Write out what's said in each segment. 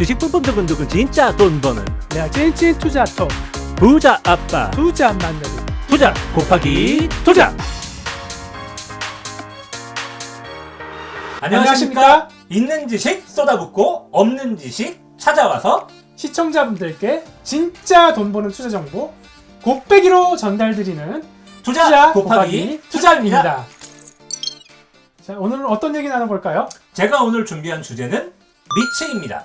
주식 뿜뿜 두근두근 진짜 돈 버는 내가 찐찐 투자 톡 부자 아빠 투자 만나기. 투자 곱하기 투자. 안녕하십니까? 있는 지식 쏟아붓고 없는 지식 찾아와서 시청자분들께 진짜 돈 버는 투자 정보 곱빼기로 전달드리는 투자 곱하기 투자입니다. 자, 오늘은 어떤 얘기 나눠볼까요? 제가 오늘 준비한 주제는 리츠입니다.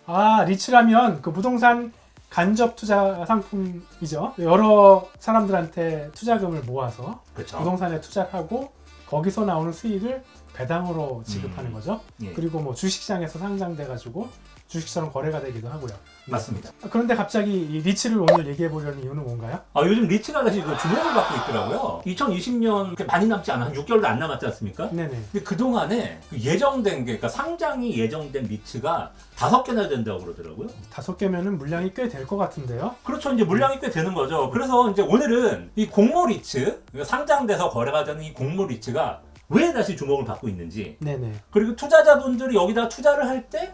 아, 리츠라면 그 부동산 간접 투자 상품이죠. 여러 사람들한테 투자금을 모아서 그렇죠. 부동산에 투자를 하고 거기서 나오는 수익을 배당으로 지급하는 거죠. 예. 그리고 뭐 주식시장에서 상장돼가지고 주식처럼 거래가 되기도 하고요. 맞습니다. 그런데 갑자기 이 리츠를 오늘 얘기해 보려는 이유는 뭔가요? 요즘 리츠가 다시 주목을 받고 있더라고요. 2020년 그렇게 많이 남지 않아 한 6개월도 안 남았지 않습니까? 네네. 근데 그동안에 예정된 게, 그러니까 상장이 예정된 리츠가 5개나 된다고 그러더라고요. 5개면은 물량이 꽤 될 것 같은데요. 그렇죠. 이제 물량이 꽤 되는 거죠. 그래서 이제 오늘은 이 공모 리츠, 그러니까 상장돼서 거래가 되는 이 공모 리츠가 왜 다시 주목을 받고 있는지, 네네. 그리고 투자자분들이 여기다 투자를 할 때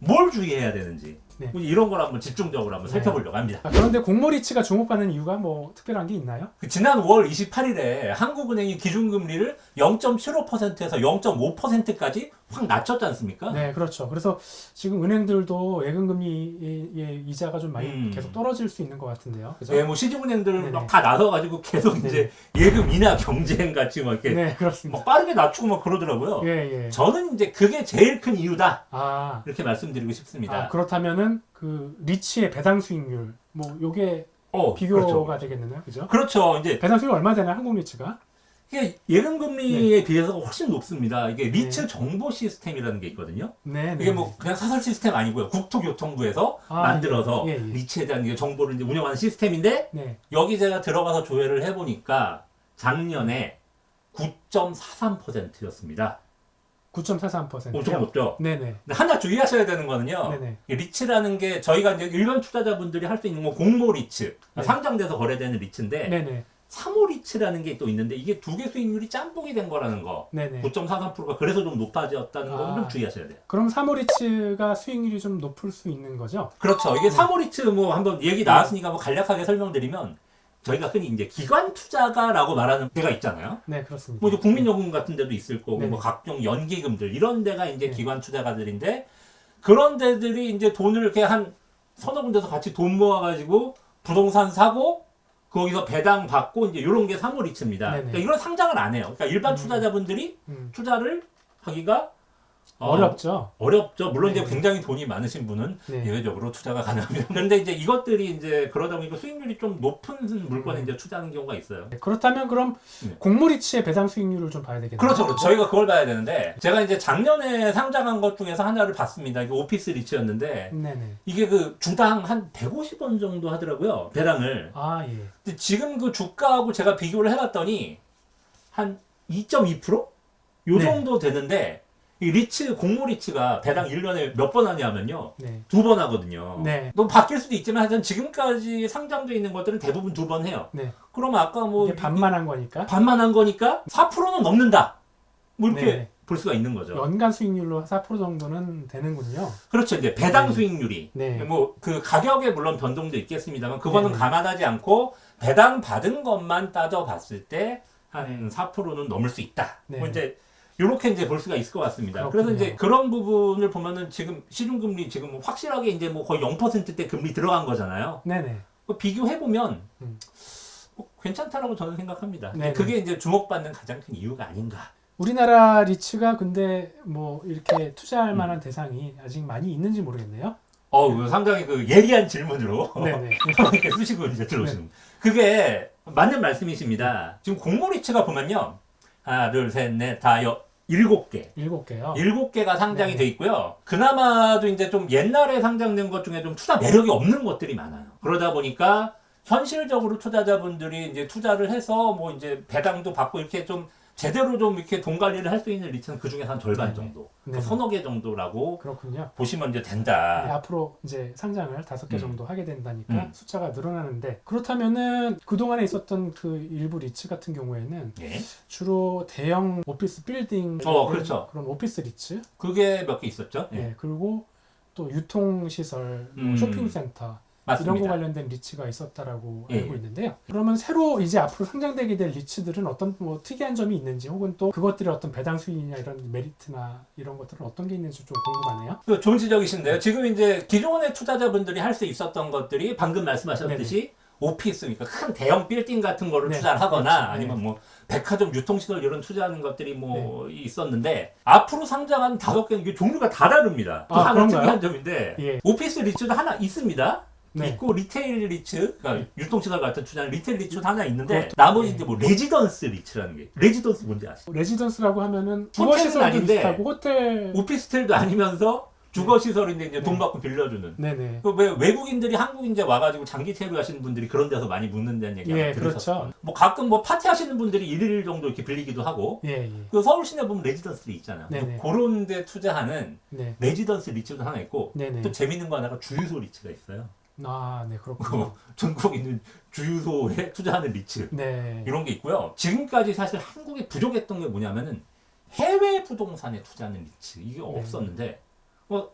뭘 주의해야 되는지, 네. 이런 걸 한번 집중적으로 한번 네. 살펴보려고 합니다. 그런데 공모 리츠가 주목받는 이유가 뭐 특별한 게 있나요? 지난 5월 28일에 한국은행이 기준금리를 0.75%에서 0.5%까지 확 낮췄지 않습니까? 네, 그렇죠. 그래서 지금 은행들도 예금금리의 이자가 좀 많이 계속 떨어질 수 있는 것 같은데요. 그죠? 네, 뭐 시중은행들 네네. 막 다 나서가지고 계속 이제 예금 인하 경쟁 같이 막 이렇게 네, 그렇습니다. 막 빠르게 낮추고 막 그러더라고요. 예, 예. 저는 이제 그게 제일 큰 이유다. 아, 이렇게 말씀드리고 싶습니다. 그렇다면은 그 리츠의 배당 수익률 뭐 요게 비교가 그렇죠. 되겠네요. 그죠? 그렇죠. 이제 배당 수익률 얼마 되나요? 한국 리츠가? 이게 예금금리에 비해서 훨씬 높습니다. 이게 리츠 네. 정보 시스템이라는 게 있거든요. 네, 네. 이게 뭐 그냥 사설 시스템 아니고요. 국토교통부에서 아, 만들어서 예, 예. 리츠에 대한 이게 정보를 이제 운영하는 시스템인데, 네. 여기 제가 들어가서 조회를 해보니까 작년에 9.43%였습니다. 9.43%요. 엄청 높죠? 네네. 근데 하나 주의하셔야 되는 거는요. 네네. 이 리츠라는 게 저희가 이제 일반 투자자분들이 할 수 있는 건 공모 리츠, 네. 상장돼서 거래되는 리츠인데, 네네. 3호 리츠라는 게 또 있는데, 이게 두 개 수익률이 짬뽕이 된 거라는 거. 네네. 9.43%가 그래서 좀 높아졌다는 거 좀 아. 주의하셔야 돼요. 그럼 3호 리츠가 수익률이 좀 높을 수 있는 거죠? 그렇죠. 이게 3호 리츠 뭐 한번 얘기 나왔으니까 뭐 간략하게 설명드리면, 저희가 흔히 이제 기관 투자가라고 말하는 데가 있잖아요. 네, 그렇습니다. 뭐 이제 국민연금 같은 데도 있을 거고, 네네. 뭐 각종 연기금들 이런 데가 이제 네. 기관 투자가들인데, 그런 데들이 이제 돈을 이렇게 한 서너 군데서 같이 돈 모아가지고 부동산 사고 거기서 배당 받고 이제 이런 게 3호 리츠입니다. 네네. 그러니까 이런 상장을 안 해요. 그러니까 일반 투자자분들이 투자를 하기가 어렵죠. 어렵죠. 물론 네. 이제 굉장히 돈이 많으신 분은 네. 예외적으로 투자가 가능합니다. 그런데 이제 이것들이 이제 그러다 보니까 수익률이 좀 높은 물건에 이제 투자하는 경우가 있어요. 네, 그렇다면 그럼 네. 공모 리츠의 배당 수익률을 좀 봐야 되겠네요. 그렇죠, 그렇죠. 저희가 그걸 봐야 되는데, 제가 이제 작년에 상장한 것 중에서 하나를 봤습니다. 이게 오피스 리츠였는데, 네네. 이게 그 주당 한 150원 정도 하더라고요. 배당을. 아, 예. 근데 지금 그 주가하고 제가 비교를 해봤더니 한 2.2%? 요 네. 정도 되는데, 이 리츠, 공모 리츠가 배당 1년에 몇 번 하냐면요. 네. 2번 하거든요. 네. 또 바뀔 수도 있지만 하여튼 지금까지 상장돼 있는 것들은 대부분 2번 해요. 네. 그러면 아까 뭐 이게 반만 한 거니까. 반만 한 거니까 4%는 넘는다. 뭐 이렇게 네. 볼 수가 있는 거죠. 연간 수익률로 4% 정도는 되는군요. 그렇죠. 이제 배당 네. 수익률이. 네. 뭐 그 가격에 물론 변동도 있겠습니다만 그거는 네. 감안하지 않고 배당 받은 것만 따져봤을 때 한 4%는 넘을 수 있다. 네. 뭐 이제 이렇게 이제 볼 수가 있을 것 같습니다. 그렇군요. 그래서 이제 그런 부분을 보면은 지금 시중금리 지금 확실하게 이제 뭐 거의 0%대 금리 들어간 거잖아요. 네네. 비교해 보면 음. 괜찮다라고 저는 생각합니다. 네네. 그게 이제 주목받는 가장 큰 이유가 아닌가. 우리나라 리츠가 근데 뭐 이렇게 투자할 만한 대상이 아직 많이 있는지 모르겠네요. 상당히 그 예리한 질문으로 네네. 이렇게 쓰시고 이제 들어오시는. 그게 맞는 말씀이십니다. 지금 공모 리츠가 보면요. 하나, 둘, 셋, 넷, 다, 7개. 7개요. 7개가 상장이 네. 돼 있고요. 그나마도 이제 좀 옛날에 상장된 것 중에 좀 투자 매력이 없는 것들이 많아요. 그러다 보니까 현실적으로 투자자분들이 이제 투자를 해서 뭐 이제 배당도 받고 이렇게 좀 제대로 좀 이렇게 돈 관리를 할 수 있는 리츠는 그 중에서 한 절반 네네. 정도, 네네. 서너 개 정도라고 그렇군요. 보시면 이제 네, 된다. 앞으로 이제 상장을 5개 정도 하게 된다니까 음. 숫자가 늘어나는데, 그렇다면은 그동안에 있었던 그 일부 리츠 같은 경우에는 예. 주로 대형 오피스 빌딩 그렇죠. 그런 오피스 리츠, 그게 몇 개 있었죠? 예. 네, 그리고 또 유통시설, 뭐 쇼핑센터 맞습니다. 이런 거 관련된 리츠가 있었다라고 예. 알고 있는데요. 그러면 새로 이제 앞으로 상장되게 될 리츠들은 어떤 뭐 특이한 점이 있는지 혹은 또 그것들의 어떤 배당 수익이나 이런 메리트나 이런 것들은 어떤 게 있는지 좀 궁금하네요. 좋은 지적이신데요. 지금 이제 기존의 투자자분들이 할 수 있었던 것들이 방금 말씀하셨듯이 오피스, 그러니까 큰 대형 빌딩 같은 거를 네. 투자를 하거나 그렇죠. 아니면 뭐 백화점 유통시설 이런 투자하는 것들이 뭐 있었는데 앞으로 상장한 5개는 이게 종류가 다 다릅니다. 또 아, 하나 그런가요? 특이한 점인데 예. 오피스 리츠도 하나 있습니다. 네. 있고 리테일 리츠, 그러니까 유통시설 같은 투자는 리테일 리츠도 하나 있는데 그렇죠. 나머지 네. 이제 뭐 레지던스 리츠라는 게 레지던스 뭔지 아시죠? 레지던스라고 하면은 호텔은 주거시설도 아닌데 비슷하고 호텔. 오피스텔도 아니면서 주거시설인데 이제 돈 받고 빌려주는. 네네. 왜 외국인들이 한국 이제 와가지고 장기 체류하시는 분들이 그런 데서 많이 묵는다는 얘기 예, 아마 들으셨어요. 그렇죠. 뭐 가끔 뭐 파티 하시는 분들이 일일 정도 이렇게 빌리기도 하고. 예, 예. 그 서울 시내 보면 레지던스들이 있잖아요. 네네. 그런 데 투자하는 네. 레지던스 리츠도 하나 있고 네네. 또 재밌는 거 하나가 주유소 리츠가 있어요. 아, 네, 그렇군요. 전국에 있는 주유소에 투자하는 리츠 네. 이런 게 있고요. 지금까지 사실 한국에 부족했던 게 뭐냐면은 해외 부동산에 투자하는 리츠 이게 없었는데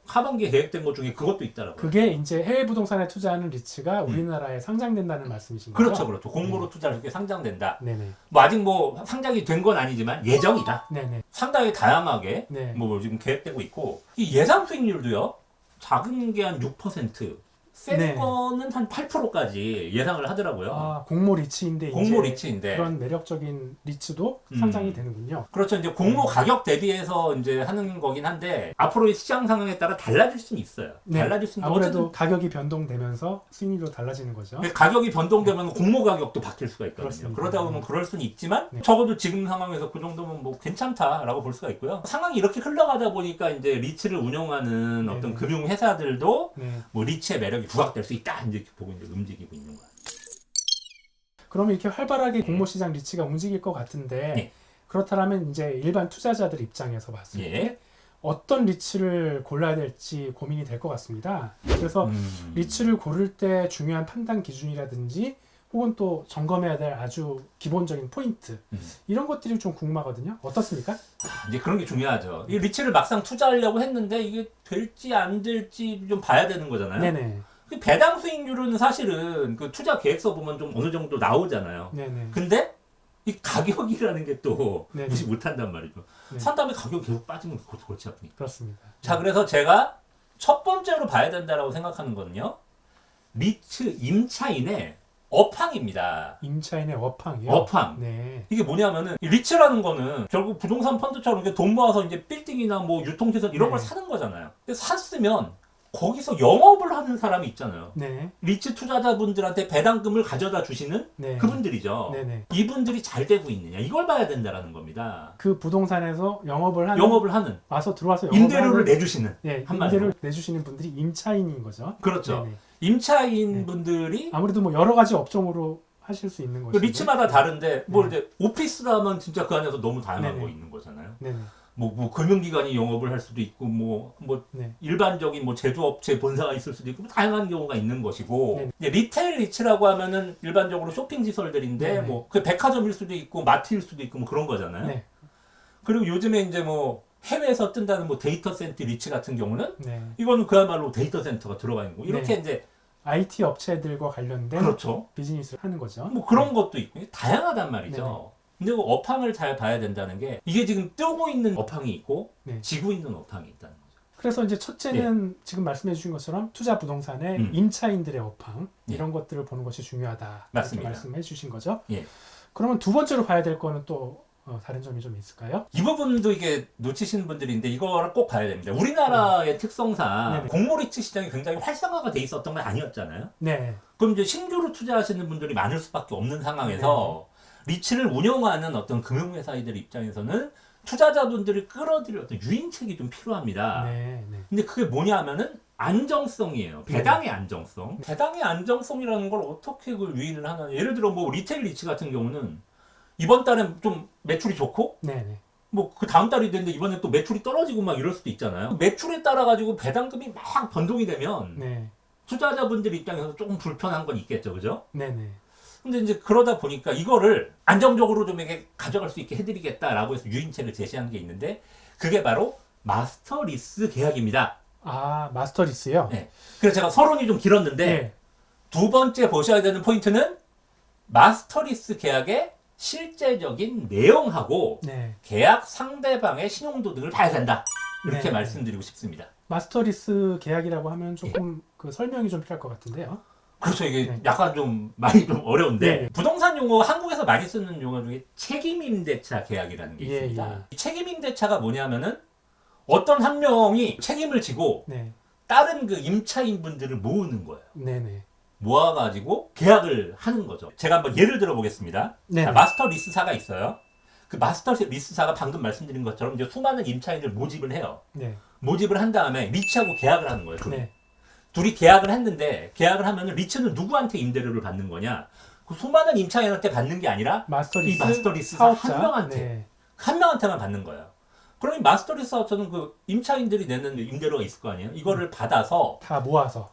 하반기에 계획된 것 중에 그것도 있더라고요. 그게 이제 해외 부동산에 투자하는 리츠가 우리나라에 상장된다는 말씀이신 거죠? 그렇죠, 그렇죠. 공모로 투자를 이렇게 상장된다. 네네. 뭐 아직 뭐 상장이 된 건 아니지만 예정이다. 네네. 상당히 다양하게 네. 뭐 지금 계획되고 있고 이 예상 수익률도요. 작은 게 한 6%, 센 네. 거는 한 8%까지 예상을 하더라고요. 아, 공모 리츠인데 공모 이제 리츠인데 그런 매력적인 리츠도 상장이 되는군요. 그렇죠. 이제 공모 가격 대비해서 이제 하는 거긴 한데 앞으로의 시장 상황에 따라 달라질 수는 있어요. 네. 달라질 수는 아무래도 가격이 변동되면서 수익률도 달라지는 거죠. 가격이 변동되면 공모 가격도 바뀔 수가 있거든요. 그렇습니다. 그러다 보면 그럴 수는 있지만 네. 적어도 지금 상황에서 그 정도면 뭐 괜찮다라고 볼 수가 있고요. 상황이 이렇게 흘러가다 보니까 이제 리츠를 운영하는 네네. 어떤 금융 회사들도 네. 뭐 리츠의 매력이 부각될 수 있다 이제 보고 이제 움직이고 있는 거예요. 그러면 이렇게 활발하게 공모 시장 리츠가 움직일 것 같은데 네. 그렇다면 이제 일반 투자자들 입장에서 봤을 때 예. 어떤 리츠를 골라야 될지 고민이 될 것 같습니다. 그래서 리츠를 고를 때 중요한 판단 기준이라든지 혹은 또 점검해야 될 아주 기본적인 포인트 이런 것들이 좀 궁금하거든요. 어떻습니까? 이제 그런 게 중요하죠. 이 리츠를 막상 투자하려고 했는데 이게 될지 안 될지 좀 봐야 되는 거잖아요. 네네. 그 배당 수익률은 사실은 그 투자 계획서 보면 좀 어느 정도 나오잖아요. 네네. 근데 이 가격이라는 게 또 네네. 무시 못한단 말이죠. 네. 산 다음에 가격이 계속 빠지면 그것도 골치 아프니까. 그렇습니다. 자, 그래서 제가 첫 번째로 봐야 된다라고 생각하는 거는요. 리츠 임차인의 업황입니다. 임차인의 업황이요. 업황. 네. 이게 뭐냐면은 이 리츠라는 거는 결국 부동산 펀드처럼 이렇게 돈 모아서 이제 빌딩이나 뭐 유통시설 이런 걸 네. 사는 거잖아요. 근데 샀으면 거기서 영업을 하는 사람이 있잖아요. 네. 리츠 투자자분들한테 배당금을 가져다 주시는 네. 그분들이죠. 네네. 이분들이 잘 되고 있느냐 이걸 봐야 된다라는 겁니다. 그 부동산에서 영업을 하는 영업을 하는 와서 들어와서 영업을 임대료를 하는, 내주시는 네, 한마디로. 임대료를 내주시는 분들이 임차인인 거죠. 그렇죠. 네네. 임차인 네. 분들이 아무래도 뭐 여러 가지 업종으로 하실 수 있는 그 것이죠. 리츠마다 다른데 뭐 네. 이제 오피스라면 진짜 그 안에서 너무 다양한 네네. 거 있는 거잖아요. 네네. 뭐 금융기관이 영업을 할 수도 있고 뭐 네. 일반적인 뭐 제조업체 본사가 있을 수도 있고 뭐 다양한 경우가 있는 것이고 네. 이제 리테일 리츠라고 하면은 일반적으로 쇼핑 시설들인데 네. 뭐 그 백화점일 수도 있고 마트일 수도 있고 뭐 그런 거잖아요. 네. 그리고 요즘에 이제 뭐 해외에서 뜬다는 뭐 데이터 센터 리츠 같은 경우는 네. 이거는 그야말로 데이터 센터가 들어가 있는 거 이렇게 네. 이제 IT 업체들과 관련된 그렇죠. 비즈니스를 하는 거죠. 뭐 그런 것도 있고 다양하단 말이죠. 네네. 근데 그 업황을 잘 봐야 된다는 게 이게 지금 뜨고 있는 업황이 있고 네. 지고 있는 업황이 있다는 거죠. 그래서 이제 첫째는 지금 말씀해 주신 것처럼 투자 부동산의 임차인들의 업황 예. 이런 것들을 보는 것이 중요하다. 맞습니다. 이렇게 말씀해 주신 거죠. 예. 그러면 두 번째로 봐야 될 거는 또 다른 점이 좀 있을까요? 이 부분도 이게 놓치시는 분들인데 이거를 꼭 봐야 됩니다. 우리나라의 특성상 네네. 공모리츠 시장이 굉장히 활성화가 돼 있었던 건 아니었잖아요. 네. 그럼 이제 신규로 투자하시는 분들이 많을 수밖에 없는 상황에서 리츠를 운영하는 어떤 금융회사들 입장에서는 투자자분들을 끌어들일 어떤 유인책이 좀 필요합니다. 네. 네. 근데 그게 뭐냐 하면은 안정성이에요. 배당의 안정성. 배당의 안정성이라는 걸 어떻게 그 유인을 하느냐. 예를 들어 뭐 리테일 리츠 같은 경우는 이번 달엔 좀 매출이 좋고 네. 네. 뭐 그 다음 달이 됐는데 이번에 또 매출이 떨어지고 막 이럴 수도 있잖아요. 매출에 따라 가지고 배당금이 막 변동이 되면 네. 투자자분들 입장에서 조금 불편한 건 있겠죠. 그죠? 네. 네. 근데 이제 그러다 보니까 이거를 안정적으로 좀 이렇게 가져갈 수 있게 해드리겠다라고 해서 유인책을 제시한 게 있는데 그게 바로 마스터 리스 계약입니다. 아, 마스터리스요? 네. 그래서 제가 서론이 좀 길었는데 네. 두 번째 보셔야 되는 포인트는 마스터리스 계약의 실제적인 내용하고 네. 계약 상대방의 신용도 등을 봐야 된다. 이렇게 네. 말씀드리고 싶습니다. 마스터리스 계약이라고 하면 조금 그 설명이 좀 필요할 것 같은데요. 그렇죠. 이게 네. 약간 좀 말이 좀 어려운데 네. 부동산 용어 한국에서 많이 쓰는 용어 중에 책임임대차 계약이라는 게 예, 있습니다. 예. 이 책임임대차가 뭐냐면은 어떤 한 명이 책임을 지고 네. 다른 그 임차인분들을 모으는 거예요. 네네. 모아가지고 계약을 하는 거죠. 제가 한번 예를 들어 보겠습니다. 네. 자, 마스터 리스사가 있어요. 그 마스터 리스사가 방금 말씀드린 것처럼 이제 수많은 임차인을 모집을 해요. 네. 모집을 한 다음에 리츠하고 계약을 하는 거예요. 네. 둘이 계약을 했는데 계약을 하면은 리츠는 누구한테 임대료를 받는 거냐? 그 수많은 임차인한테 받는 게 아니라 마스터리스, 이 마스터리스사 한 명한테 네. 한 명한테만 받는 거예요. 그러면 마스터리스사는 그 임차인들이 내는 임대료가 있을 거 아니에요? 이거를 받아서 다 모아서.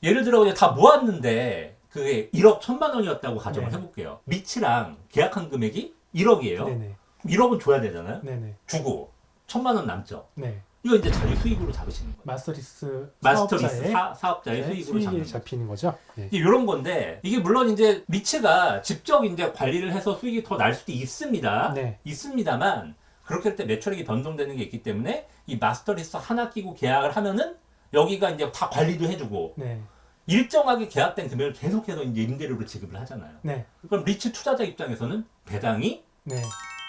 예를 들어 그냥 다 모았는데 그게 1억 1천만 원이었다고 가정을 네. 해볼게요. 리츠랑 계약한 금액이 1억이에요. 네네. 1억은 줘야 되잖아요. 네네. 주고 1천만 원 남죠. 네. 이거 이제 자기 수익으로 잡으시는 거예요. 마스터리스 마스터리스 사업자의 사업자의 네, 수익으로 잡는 수익이 거예요. 잡히는 거죠. 네. 이런 건데 이게 물론 이제 리츠가 직접 이제 관리를 해서 수익이 더 날 수도 있습니다. 네. 있습니다만 그렇게 할 때 매출액이 변동되는 게 있기 때문에 이 마스터리스 하나 끼고 계약을 하면은 여기가 이제 다 관리도 해주고 네. 일정하게 계약된 금액을 계속해서 이제 임대료를 지급을 하잖아요. 네. 그럼 리츠 투자자 입장에서는 배당이 네.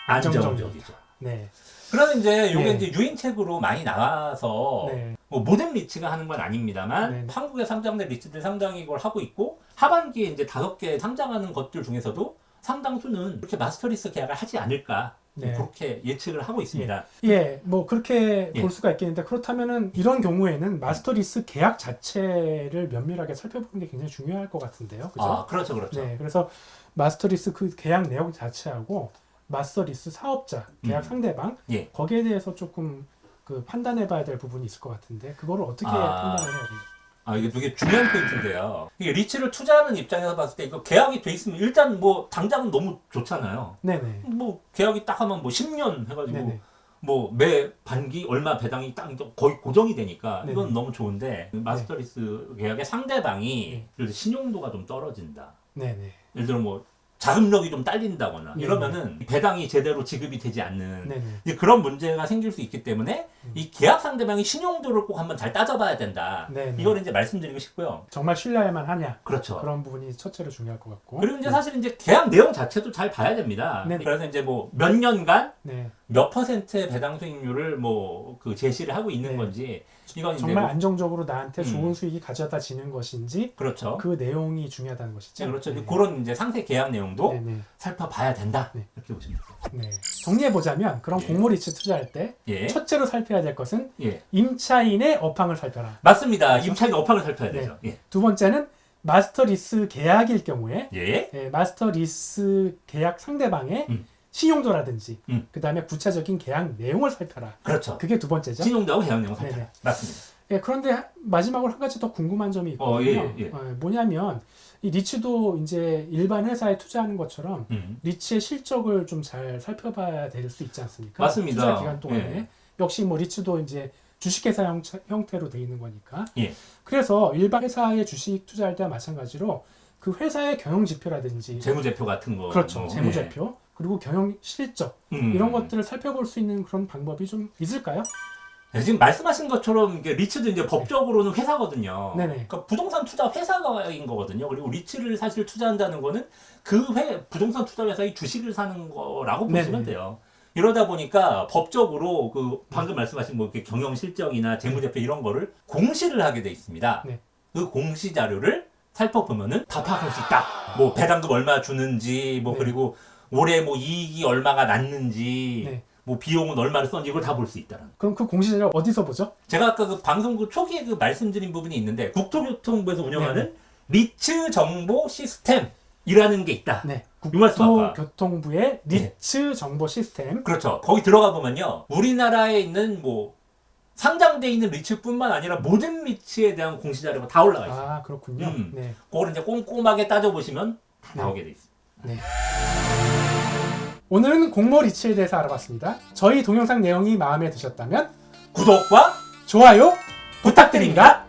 안정적이죠. 네. 그러면 이제 이게 네. 이제 유인책으로 많이 나와서 네. 뭐 모든 리츠가 하는 건 아닙니다만 네. 한국에 상장된 리츠들 상당히 이걸 하고 있고 하반기에 이제 5개 상장하는 것들 중에서도 상당수는 이렇게 마스터리스 계약을 하지 않을까 네. 그렇게 예측을 하고 있습니다. 예, 뭐 그렇게 예. 볼 수가 있겠는데 그렇다면은 이런 경우에는 마스터리스 계약 자체를 면밀하게 살펴보는 게 굉장히 중요할 것 같은데요. 그죠? 아, 그렇죠, 그렇죠. 네, 그래서 마스터리스 그 계약 내용 자체하고 마스터리스 사업자, 계약 상대방 예. 거기에 대해서 조금 그 판단해봐야 될 부분이 있을 것 같은데 그거를 어떻게 아. 판단을 해야 돼요? 아, 이게 되게 중요한 포인트인데요. 이게 리츠를 투자하는 입장에서 봤을 때 이거 계약이 돼 있으면 일단 뭐 당장은 너무 좋잖아요. 네네. 뭐 계약이 딱 하면 뭐 10년 해가지고 네네. 뭐 매 반기 얼마 배당이 딱 거의 고정이 되니까 네네. 이건 너무 좋은데 마스터리스 계약의 상대방이 네. 예를 들어 신용도가 좀 떨어진다. 네네. 예를 들어 뭐 자금력이 좀 딸린다거나 네네. 이러면은 배당이 제대로 지급이 되지 않는 네네. 이제 그런 문제가 생길 수 있기 때문에 이 계약 상대방이 신용도를 꼭 한번 잘 따져봐야 된다. 네네. 이걸 이제 말씀드리고 싶고요. 정말 신뢰할 만하냐? 그렇죠. 그런 부분이 첫째로 중요할 것 같고. 그리고 이제 사실 이제 계약 내용 자체도 잘 봐야 됩니다. 네네. 그래서 이제 뭐 몇 년간 네. 몇 퍼센트의 배당 수익률을 뭐 그 제시를 하고 있는 네. 건지 이건 이제 정말 뭐 안정적으로 나한테 음. 좋은 수익이 가져다 지는 것인지 그렇죠. 그 내용이 중요하다는 것이죠. 네, 그렇죠. 네. 그런 이제 상세 계약 내용도 네네. 살펴봐야 된다. 네. 이렇게 보시면 돼요. 네. 정리해 보자면 그런 예. 공모 리츠 투자할 때 예. 첫째로 살펴야 될 것은 예. 임차인의 업황을 살펴라. 맞습니다. 그렇죠? 임차인 업황을 살펴야 네. 되죠. 예. 두 번째는 마스터 리스 계약일 경우에 예. 마스터 리스 계약 상대방의 음. 신용도라든지 그 음. 다음에 구체적인 계약 내용을 살펴라. 그렇죠. 그게 두 번째죠. 신용도하고 계약 내용 네네. 살펴라. 맞습니다. 예, 그런데 마지막으로 한 가지 더 궁금한 점이 있거든요. 예. 뭐냐면 이 리츠도 이제 일반 회사에 투자하는 것처럼 음. 리츠의 실적을 좀 잘 살펴봐야 될 수 있지 않습니까? 맞습니다. 투자 기간 동안에 예. 역시 뭐 리츠도 이제 주식회사 형태로 돼 있는 거니까. 예. 그래서 일반 회사의 주식 투자할 때와 마찬가지로 그 회사의 경영 지표라든지 재무제표 같은 거. 그렇죠, 뭐, 재무제표 그리고 경영 실적 예. 이런 것들을 살펴볼 수 있는 그런 방법이 좀 있을까요? 네, 지금 말씀하신 것처럼 이게 리츠도 이제 법적으로는 회사거든요. 네네. 그러니까 부동산 투자 회사인 거거든요. 그리고 리츠를 사실 투자한다는 거는 그 부동산 투자 회사의 주식을 사는 거라고 보시면 네네. 돼요. 이러다 보니까 법적으로 그 방금 말씀하신 뭐 이렇게 경영 실적이나 재무제표 이런 거를 공시를 하게 돼 있습니다. 네. 그 공시 자료를 살펴보면은 다 파악할 수 있다. 뭐 배당금 얼마 주는지, 뭐 네. 그리고 올해 뭐 이익이 얼마가 났는지, 네. 뭐 비용은 얼마를 썼는지 이걸 다 볼 수 있다는. 그럼 그 공시자료 어디서 보죠? 제가 아까 그 방송 그 초기에 그 말씀드린 부분이 있는데 국토교통부에서 운영하는 리츠 정보 시스템이라는 게 있다. 네. 이 말씀 아까. 국토교통부의 리츠 정보 시스템. 그렇죠. 거기 들어가 보면요. 우리나라에 있는 뭐 상장돼 있는 리츠뿐만 아니라 모든 리츠에 대한 공시 자료가 다 올라가 있어요. 아, 그렇군요. 음. 네. 그거를 이제 꼼꼼하게 따져 보시면 다 네. 나오게 돼 있습니다. 네. 오늘은 공모 리츠에 대해서 알아봤습니다. 저희 동영상 내용이 마음에 드셨다면 구독과 좋아요 부탁드립니다.